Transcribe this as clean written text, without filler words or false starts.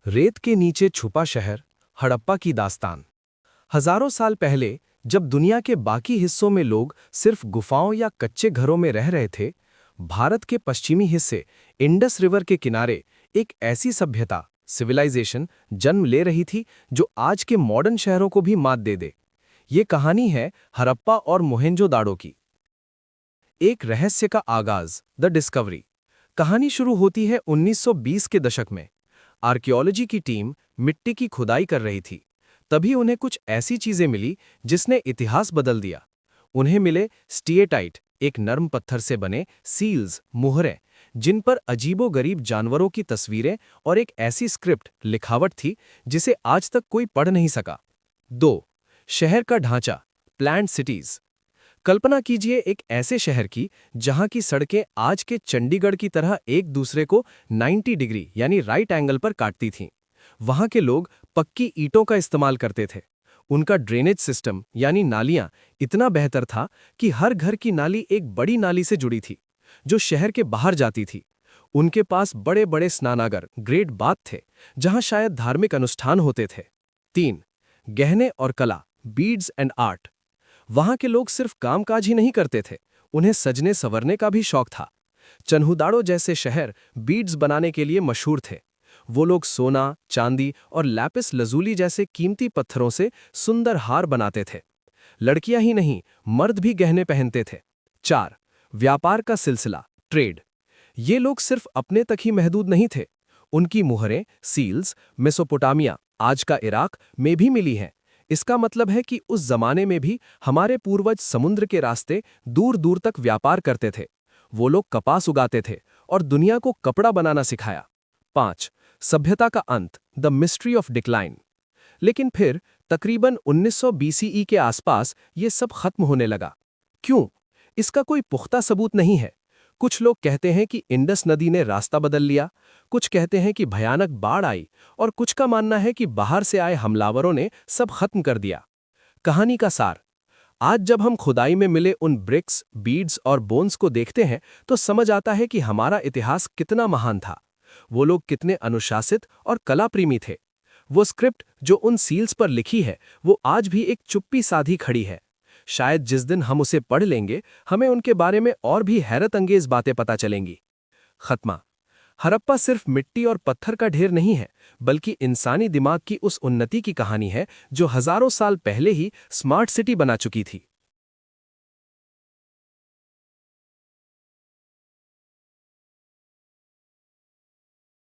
रेत के नीचे छुपा शहर, हड़प्पा की दास्तान। हजारों साल पहले जब दुनिया के बाकी हिस्सों में लोग सिर्फ गुफाओं या कच्चे घरों में रह रहे थे, भारत के पश्चिमी हिस्से इंडस रिवर के किनारे एक ऐसी सभ्यता सिविलाइजेशन जन्म ले रही थी जो आज के मॉडर्न शहरों को भी मात दे दे। ये कहानी है हड़प्पा और मोहेंजोदाड़ो की। एक रहस्य का आगाज, द डिस्कवरी। कहानी शुरू होती है 1920 के दशक में। आर्कियोलॉजी की टीम मिट्टी की खुदाई कर रही थी। तभी उन्हें कुछ ऐसी चीजें मिली जिसने इतिहास बदल दिया। उन्हें मिले स्टिएटाइट, एक नर्म पत्थर से बने सील्स, मुहरें, जिन पर अजीबोगरीब जानवरों की तस्वीरें और एक ऐसी स्क्रिप्ट लिखावट थी जिसे आज तक कोई पढ़ नहीं सका। 2. शहर का ढांचा, प्लान्ड सिटीज। कल्पना कीजिए एक ऐसे शहर की जहां की सड़कें आज के चंडीगढ़ की तरह एक दूसरे को 90 डिग्री यानी राइट एंगल पर काटती थीं। वहां के लोग पक्की ईंटों का इस्तेमाल करते थे। उनका ड्रेनेज सिस्टम यानी नालियां इतना बेहतर था कि हर घर की नाली एक बड़ी नाली से जुड़ी थी जो शहर के बाहर जाती थी। उनके पास बड़े बड़े स्नानागार, ग्रेट बाथ थे जहां शायद धार्मिक अनुष्ठान होते थे। 3. गहने और कला, बीड्स एंड आर्ट। वहां के लोग सिर्फ कामकाज ही नहीं करते थे, उन्हें सजने संवरने का भी शौक था। चन्हुदाड़ो जैसे शहर बीड्स बनाने के लिए मशहूर थे। वो लोग सोना, चांदी और लैपिस लजूली जैसे कीमती पत्थरों से सुंदर हार बनाते थे। लड़कियां ही नहीं, मर्द भी गहने पहनते थे। 4. व्यापार का सिलसिला, ट्रेड। ये लोग सिर्फ अपने तक ही महदूद नहीं थे। उनकी मुहरें, सील्स, मेसोपोटामिया, आज का इराक में भी मिली हैं। इसका मतलब है कि उस जमाने में भी हमारे पूर्वज समुद्र के रास्ते दूर दूर तक व्यापार करते थे। वो लोग कपास उगाते थे और दुनिया को कपड़ा बनाना सिखाया। 5. सभ्यता का अंत, द मिस्ट्री ऑफ डिक्लाइन। लेकिन फिर तकरीबन 1900 BCE के आसपास ये सब खत्म होने लगा। क्यों? इसका कोई पुख्ता सबूत नहीं है। कुछ लोग कहते हैं कि इंडस नदी ने रास्ता बदल लिया, कुछ कहते हैं कि भयानक बाढ़ आई, और कुछ का मानना है कि बाहर से आए हमलावरों ने सब खत्म कर दिया। कहानी का सार: आज जब हम खुदाई में मिले उन ब्रिक्स, बीड्स और बोन्स को देखते हैं तो समझ आता है कि हमारा इतिहास कितना महान था। वो लोग कितने अनुशासित और कला प्रेमी थे। वो स्क्रिप्ट जो उन सील्स पर लिखी है वो आज भी एक चुप्पी साधी खड़ी है। शायद जिस दिन हम उसे पढ़ लेंगे हमें उनके बारे में और भी हैरत अंगेज बातें पता चलेंगी। खत्मा। हड़प्पा सिर्फ मिट्टी और पत्थर का ढेर नहीं है, बल्कि इंसानी दिमाग की उस उन्नति की कहानी है जो हजारों साल पहले ही स्मार्ट सिटी बना चुकी थी।